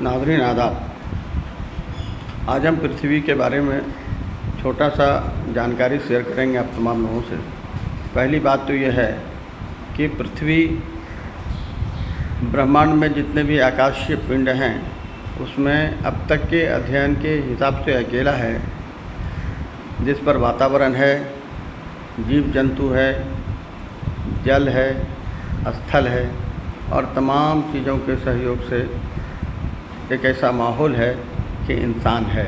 नाज़रीन आदाब। आज हम पृथ्वी के बारे में छोटा सा जानकारी शेयर करेंगे आप तमाम लोगों से। पहली बात तो यह है कि पृथ्वी ब्रह्मांड में जितने भी आकाशीय पिंड हैं उसमें अब तक के अध्ययन के हिसाब से अकेला है जिस पर वातावरण है, जीव जंतु है, जल है, स्थल है और तमाम चीज़ों के सहयोग से एक ऐसा माहौल है कि इंसान है।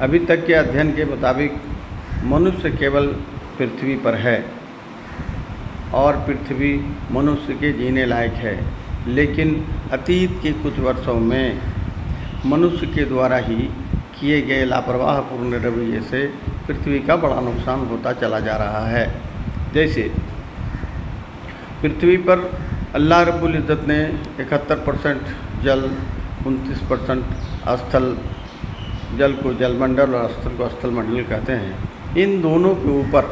अभी तक के अध्ययन के मुताबिक मनुष्य केवल पृथ्वी पर है और पृथ्वी मनुष्य के जीने लायक है, लेकिन अतीत के कुछ वर्षों में मनुष्य के द्वारा ही किए गए लापरवाहपूर्ण रवैये से पृथ्वी का बड़ा नुकसान होता चला जा रहा है। जैसे पृथ्वी पर अल्लाह रब्बुल इज़्ज़त ने 71% जल, 29% स्थल, जल को जलमंडल और स्थल को स्थलमंडल कहते हैं। इन दोनों के ऊपर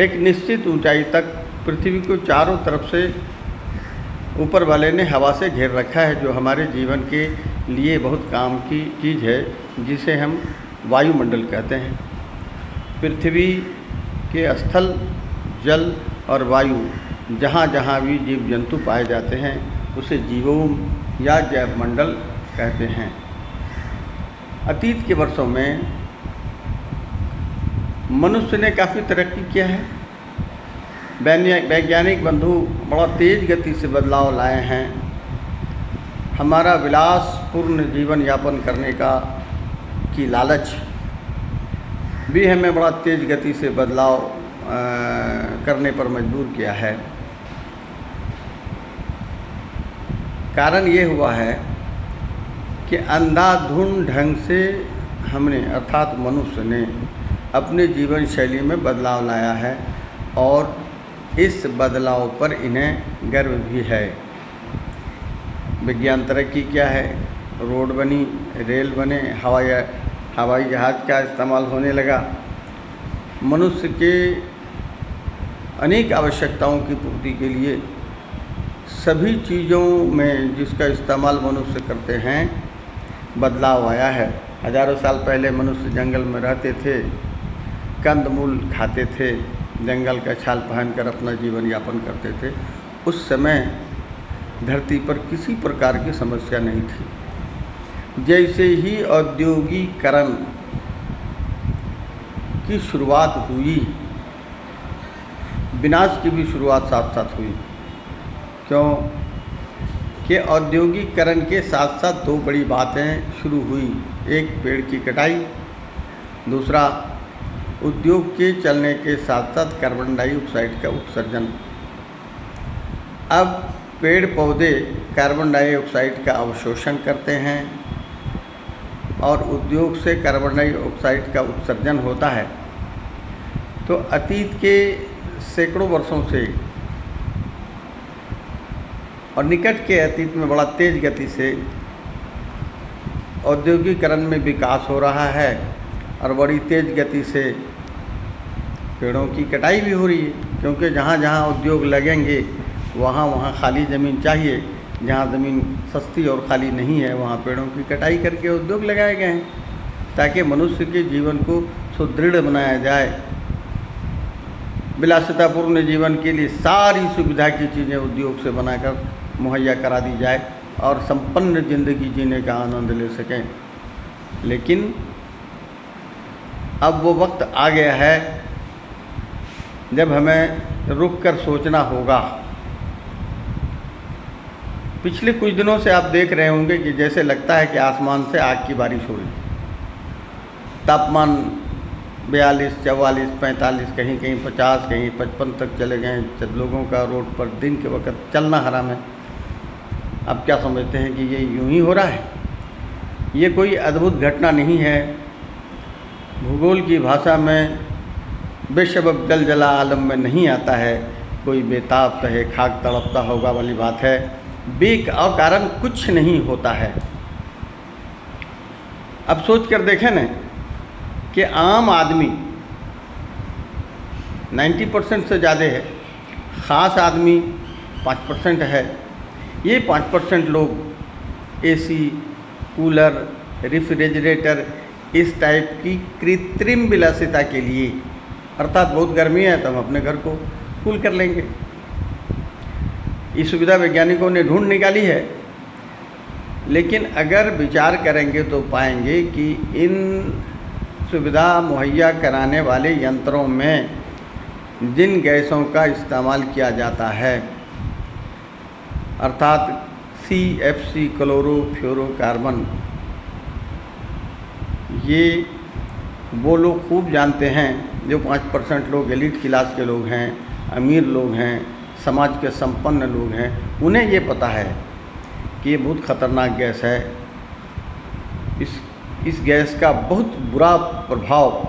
एक निश्चित ऊंचाई तक पृथ्वी को चारों तरफ से ऊपर वाले ने हवा से घेर रखा है, जो हमारे जीवन के लिए बहुत काम की चीज़ है, जिसे हम वायुमंडल कहते हैं। पृथ्वी के स्थल, जल और वायु जहाँ जहाँ भी जीव जंतु पाए जाते हैं उसे जीवोम या जैवमंडल कहते हैं। अतीत के वर्षों में मनुष्य ने काफ़ी तरक्की किया है। वैज्ञानिक बंधु बड़ा तेज़ गति से बदलाव लाए हैं। हमारा विलासपूर्ण जीवन यापन करने की लालच भी हमें बड़ा तेज़ गति से बदलाव करने पर मजबूर किया है। कारण ये हुआ है कि अंधाधुंध ढंग से हमने अर्थात मनुष्य ने अपने जीवन शैली में बदलाव लाया है और इस बदलाव पर इन्हें गर्व भी है। विज्ञान तरक्की क्या है, रोड बनी, रेल बने, हवाई जहाज़ का इस्तेमाल होने लगा। मनुष्य के अनेक आवश्यकताओं की पूर्ति के लिए सभी चीज़ों में जिसका इस्तेमाल मनुष्य करते हैं बदलाव आया है। हज़ारों साल पहले मनुष्य जंगल में रहते थे, कंदमूल खाते थे, जंगल का छाल पहनकर अपना जीवन यापन करते थे। उस समय धरती पर किसी प्रकार की समस्या नहीं थी। जैसे ही औद्योगिकरण की शुरुआत हुई, विनाश की भी शुरुआत साथ साथ हुई। क्यों कि औद्योगिकरण के साथ साथ दो बड़ी बातें शुरू हुई। एक पेड़ की कटाई, दूसरा उद्योग के चलने के साथ साथ कार्बन डाइऑक्साइड का उत्सर्जन। अब पेड़ पौधे कार्बन डाइऑक्साइड का अवशोषण करते हैं और उद्योग से कार्बन डाइऑक्साइड का उत्सर्जन होता है। तो अतीत के सैकड़ों वर्षों से और निकट के अतीत में बड़ा तेज़ गति से औद्योगिकरण में विकास हो रहा है और बड़ी तेज़ गति से पेड़ों की कटाई भी हो रही है, क्योंकि जहाँ जहाँ उद्योग लगेंगे वहाँ वहाँ खाली ज़मीन चाहिए। जहाँ ज़मीन सस्ती और खाली नहीं है वहाँ पेड़ों की कटाई करके उद्योग लगाए गए हैं ताकि मनुष्य के जीवन को सुदृढ़ बनाया जाए। विलासितापूर्ण जीवन के लिए सारी सुविधा की चीज़ें उद्योग से बनाकर मुहैया करा दी जाए और संपन्न ज़िंदगी जीने का आनंद ले सकें। लेकिन अब वो वक्त आ गया है जब हमें रुक कर सोचना होगा। पिछले कुछ दिनों से आप देख रहे होंगे कि जैसे लगता है कि आसमान से आग की बारिश हो रही। तापमान 42, 44, 45, कहीं कहीं 50, कहीं 55 तक चले गए। लोगों का रोड पर दिन के वक्त चलना हराम है। अब क्या समझते हैं कि ये यूं ही हो रहा है? ये कोई अद्भुत घटना नहीं है। भूगोल की भाषा में बेशबब जल जला आलम में नहीं आता है। कोई बेताब तहे खाक तड़पता होगा वाली बात है। बेकारण कुछ नहीं होता है। अब सोच कर देखें न कि आम आदमी 90% से ज़्यादा है, ख़ास आदमी 5% है। ये 5% लोग एसी, कूलर, रेफ्रिजरेटर इस टाइप की कृत्रिम विलासिता के लिए, अर्थात बहुत गर्मी है तो हम अपने घर को कूल कर लेंगे। ये सुविधा वैज्ञानिकों ने ढूंढ निकाली है, लेकिन अगर विचार करेंगे तो पाएंगे कि इन सुविधा मुहैया कराने वाले यंत्रों में जिन गैसों का इस्तेमाल किया जाता है, अर्थात CFC क्लोरोफ्लोरोकार्बन, ये वो लोग खूब जानते हैं जो 5% लोग एलीट क्लास के लोग हैं, अमीर लोग हैं, समाज के संपन्न लोग हैं, उन्हें ये पता है कि ये बहुत ख़तरनाक गैस है। इस गैस का बहुत बुरा प्रभाव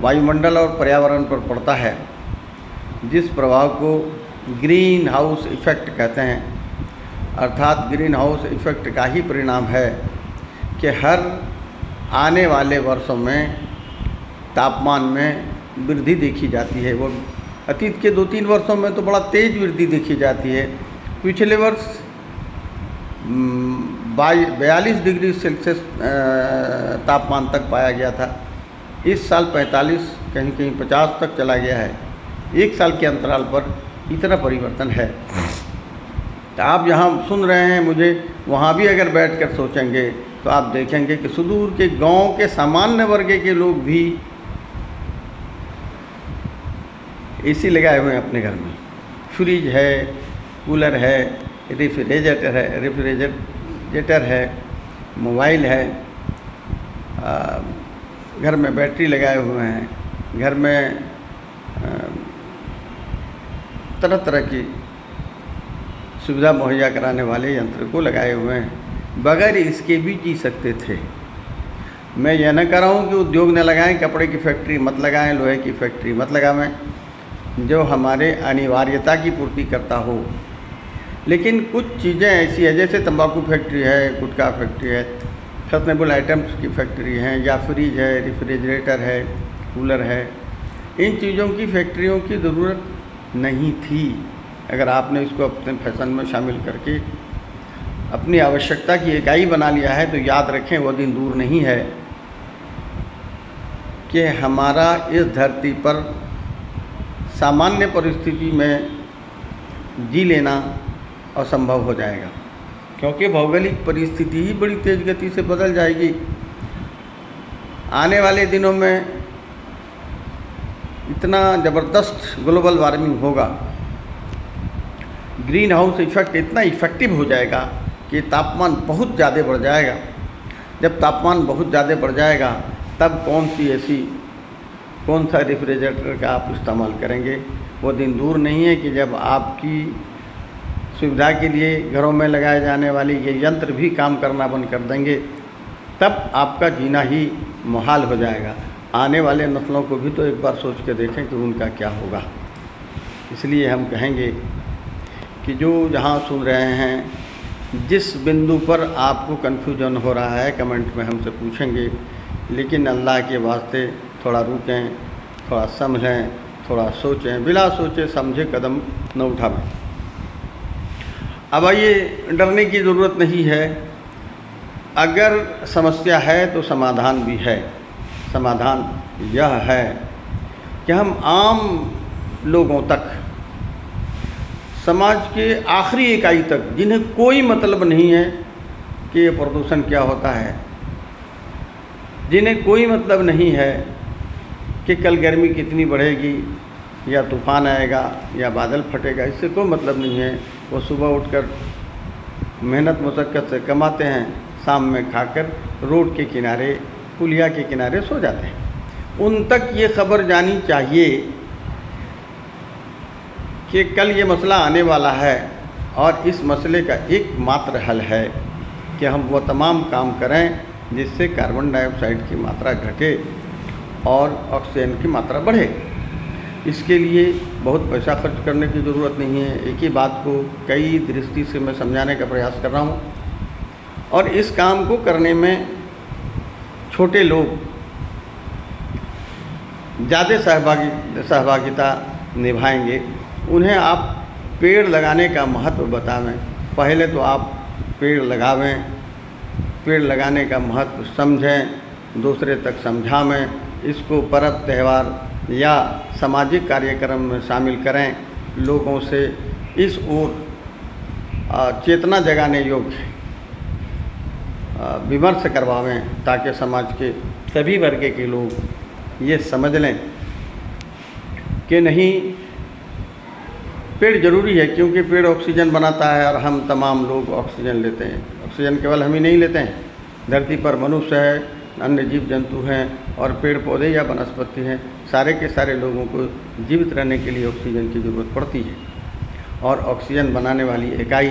वायुमंडल और पर्यावरण पर पड़ता है, जिस प्रभाव को ग्रीन हाउस इफ़ेक्ट कहते हैं। अर्थात ग्रीन हाउस इफ़ेक्ट का ही परिणाम है कि हर आने वाले वर्षों में तापमान में वृद्धि देखी जाती है। वो अतीत के 2-3 वर्षों में तो बड़ा तेज़ वृद्धि देखी जाती है। पिछले वर्ष 42 डिग्री सेल्सियस तापमान तक पाया गया था। इस साल 45, कहीं कहीं 50 तक चला गया है। एक साल के अंतराल पर इतना परिवर्तन है। तो आप जहाँ सुन रहे हैं मुझे, वहाँ भी अगर बैठकर सोचेंगे तो आप देखेंगे कि सुदूर के गांव के सामान्य वर्ग के लोग भी एसी लगाए हुए हैं अपने घर में। फ्रिज है, कूलर है, रेफ्रिजरेटर है, मोबाइल है, घर में बैटरी लगाए हुए हैं, घर में तरह तरह की सुविधा मुहैया कराने वाले यंत्र को लगाए हुए हैं। बगैर इसके भी जी सकते थे। मैं यह न कह रहा हूँ कि उद्योग न लगाएं, कपड़े की फैक्ट्री मत लगाएं, लोहे की फैक्ट्री मत लगाएं, जो हमारे अनिवार्यता की पूर्ति करता हो। लेकिन कुछ चीज़ें ऐसी है, जैसे तंबाकू फैक्ट्री है, गुटखा फैक्ट्री है, फैशनेबल आइटम्स की फैक्ट्री हैं, या फ्रिज है, रेफ्रिजरेटर है, कूलर है, इन चीज़ों की फैक्ट्रियों की ज़रूरत नहीं थी। अगर आपने इसको अपने फैशन में शामिल करके अपनी आवश्यकता की इकाई बना लिया है, तो याद रखें वो दिन दूर नहीं है कि हमारा इस धरती पर सामान्य परिस्थिति में जी लेना असंभव हो जाएगा, क्योंकि भौगोलिक परिस्थिति ही बड़ी तेज़ गति से बदल जाएगी। आने वाले दिनों में इतना ज़बरदस्त ग्लोबल वार्मिंग होगा, ग्रीन हाउस इफ़ेक्ट इतना इफ़ेक्टिव हो जाएगा कि तापमान बहुत ज़्यादा बढ़ जाएगा। जब तापमान बहुत ज़्यादा बढ़ जाएगा, तब कौन सी एसी, कौन सा रेफ्रिजरेटर का आप इस्तेमाल करेंगे। वो दिन दूर नहीं है कि जब आपकी सुविधा के लिए घरों में लगाए जाने वाली ये यंत्र भी काम करना बंद कर देंगे, तब आपका जीना ही मुहाल हो जाएगा। आने वाले नस्लों को भी तो एक बार सोच के देखें कि उनका क्या होगा। इसलिए हम कहेंगे कि जो जहाँ सुन रहे हैं, जिस बिंदु पर आपको कन्फ्यूजन हो रहा है, कमेंट में हमसे पूछेंगे। लेकिन अल्लाह के वास्ते थोड़ा रुकें, थोड़ा समझें, थोड़ा सोचें, बिना सोचे समझे कदम न उठाएं। अब ये डरने की ज़रूरत नहीं है। अगर समस्या है तो समाधान भी है। समाधान यह है कि हम आम लोगों तक, समाज के आखिरी इकाई तक, जिन्हें कोई मतलब नहीं है कि ये प्रदूषण क्या होता है, जिन्हें कोई मतलब नहीं है कि कल गर्मी कितनी बढ़ेगी, या तूफ़ान आएगा, या बादल फटेगा, इससे कोई मतलब नहीं है। वो सुबह उठकर मेहनत मशक्क़त से कमाते हैं, शाम में खाकर रोड के किनारे, पुलिया के किनारे सो जाते हैं। उन तक ये खबर जानी चाहिए कि कल ये मसला आने वाला है, और इस मसले का एकमात्र हल है कि हम वो तमाम काम करें जिससे कार्बन डाइऑक्साइड की मात्रा घटे और ऑक्सीजन की मात्रा बढ़े। इसके लिए बहुत पैसा खर्च करने की ज़रूरत नहीं है। एक ही बात को कई दृष्टि से मैं समझाने का प्रयास कर रहा हूँ, और इस काम को करने में छोटे लोग ज़्यादा सहभागिता निभाएंगे। उन्हें आप पेड़ लगाने का महत्व बतावें। पहले तो आप पेड़ लगावें, पेड़ लगाने का महत्व समझें, दूसरे तक समझावें, इसको पर्व त्यौहार या सामाजिक कार्यक्रम में शामिल करें, लोगों से इस ओर चेतना जगाने योग्य विमर्श करवावें, ताकि समाज के सभी वर्ग के लोग ये समझ लें कि नहीं, पेड़ ज़रूरी है, क्योंकि पेड़ ऑक्सीजन बनाता है और हम तमाम लोग ऑक्सीजन लेते हैं। ऑक्सीजन केवल हम ही नहीं लेते हैं, धरती पर मनुष्य है, अन्य जीव जंतु हैं और पेड़ पौधे या वनस्पति हैं, सारे के सारे लोगों को जीवित रहने के लिए ऑक्सीजन की ज़रूरत पड़ती है। और ऑक्सीजन बनाने वाली इकाई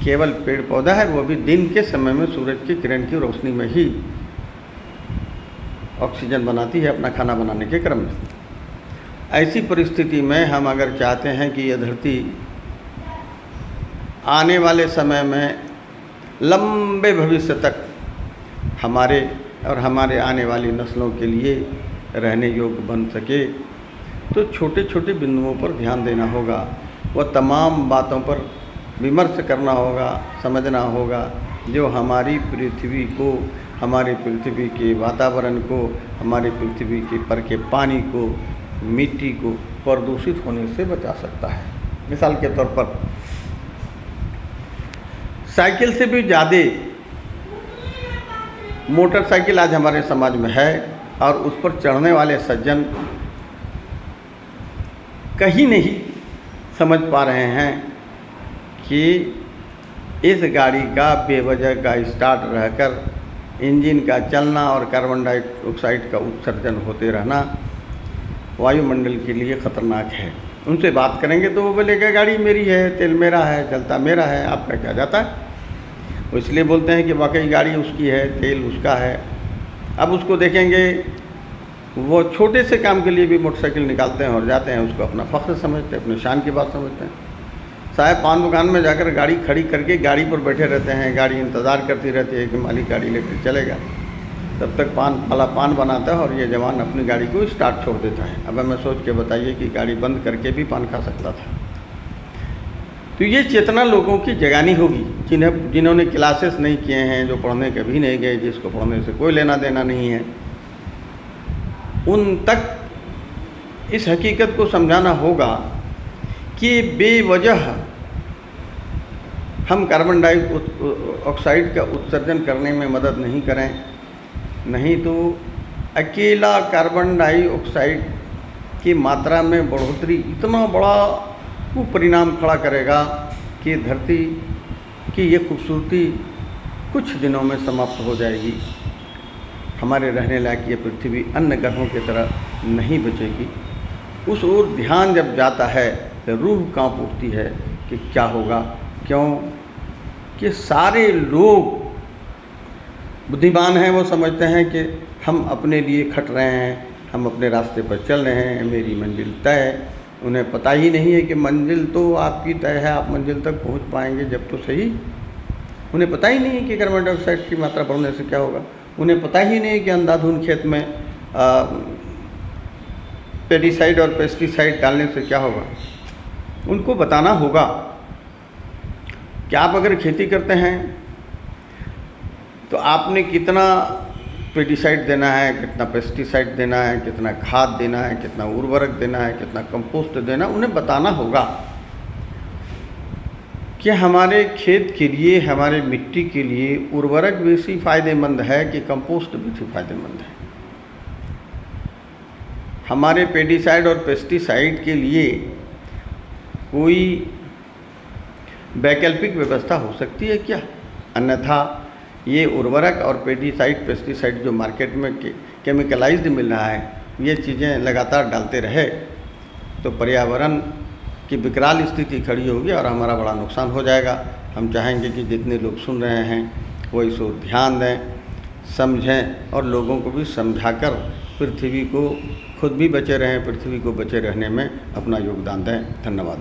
केवल पेड़ पौधा है, वो भी दिन के समय में सूरज की किरण की रोशनी में ही ऑक्सीजन बनाती है अपना खाना बनाने के क्रम में। ऐसी परिस्थिति में हम अगर चाहते हैं कि यह धरती आने वाले समय में लंबे भविष्य तक हमारे और हमारे आने वाली नस्लों के लिए रहने योग्य बन सके, तो छोटे छोटे बिंदुओं पर ध्यान देना होगा, वह तमाम बातों पर विमर्श करना होगा, समझना होगा जो हमारी पृथ्वी को, हमारी पृथ्वी के वातावरण को, हमारी पृथ्वी के पर के पानी को, मिट्टी को प्रदूषित होने से बचा सकता है। मिसाल के तौर पर साइकिल से भी ज़्यादा मोटरसाइकिल आज हमारे समाज में है और उस पर चढ़ने वाले सज्जन कहीं नहीं समझ पा रहे हैं कि इस गाड़ी का बेवजह का स्टार्ट रहकर इंजन का चलना और कार्बन डाइऑक्साइड का उत्सर्जन होते रहना वायुमंडल के लिए ख़तरनाक है। उनसे बात करेंगे तो वो बोलेगा गाड़ी मेरी है, तेल मेरा है, जलता मेरा है, आपका क्या जाता है। वो इसलिए बोलते हैं कि वाकई गाड़ी उसकी है, तेल उसका है। अब उसको देखेंगे, वो छोटे से काम के लिए भी मोटरसाइकिल निकालते हैं और जाते हैं, उसको अपना फ़ख्र समझते हैं, अपने शान की बात समझते हैं। साहब पान दुकान में जाकर गाड़ी खड़ी करके गाड़ी पर बैठे रहते हैं, गाड़ी इंतज़ार करती रहती है कि मालिक गाड़ी लेकर चलेगा, तब तक पान बनाता है और ये जवान अपनी गाड़ी को स्टार्ट छोड़ देता है। अब हमें सोच के बताइए कि गाड़ी बंद करके भी पान खा सकता था। तो ये चेतना लोगों की जगानी होगी, जिन्होंने क्लासेस नहीं किए हैं, जो पढ़ने कभी नहीं गए, जिसको पढ़ने से कोई लेना देना नहीं है, उन तक इस हकीकत को समझाना होगा कि बेवजह हम कार्बन डाइऑक्साइड का उत्सर्जन करने में मदद नहीं करें, नहीं तो अकेला कार्बन डाइऑक्साइड की मात्रा में बढ़ोतरी इतना बड़ा कुपरिणाम खड़ा करेगा कि धरती की ये खूबसूरती कुछ दिनों में समाप्त हो जाएगी। हमारे रहने लायक ये पृथ्वी अन्य ग्रहों की तरह नहीं बचेगी। उस ओर ध्यान जब जाता है तो रूह कांप उठती है कि क्या होगा, क्यों कि सारे लोग बुद्धिमान हैं, वो समझते हैं कि हम अपने लिए खट रहे हैं, हम अपने रास्ते पर चल रहे हैं, मेरी मंजिल तय है। उन्हें पता ही नहीं है कि मंजिल तो आपकी तय है, आप मंजिल तक पहुंच पाएंगे जब तो सही। उन्हें पता ही नहीं है कि कार्बन डाइऑक्साइड की मात्रा बढ़ने से क्या होगा। उन्हें पता ही नहीं है कि अंधाधुंध खेत में पेस्टिसाइड और पेस्टिसाइड डालने से क्या होगा। उनको बताना होगा कि आप अगर खेती करते हैं तो आपने कितना पेस्टिसाइड देना है, कितना पेस्टिसाइड देना है, कितना खाद देना है, कितना उर्वरक देना है, कितना कंपोस्ट देना है। उन्हें बताना होगा कि हमारे खेत के लिए, हमारे मिट्टी के लिए उर्वरक बेसी फ़ायदेमंद है कि कंपोस्ट बेसी फ़ायदेमंद है। हमारे पेस्टिसाइड और पेस्टिसाइड के लिए कोई वैकल्पिक व्यवस्था हो सकती है क्या? अन्यथा ये उर्वरक और पेस्टिसाइड जो मार्केट में केमिकलाइज्ड मिल रहा है, ये चीज़ें लगातार डालते रहे तो पर्यावरण की विकराल स्थिति खड़ी होगी और हमारा बड़ा नुकसान हो जाएगा। हम चाहेंगे कि जितने लोग सुन रहे हैं वो इस ओर ध्यान दें, समझें और लोगों को भी समझाकर पृथ्वी को खुद भी बचे रहें, पृथ्वी को बचे रहने में अपना योगदान दें। धन्यवाद।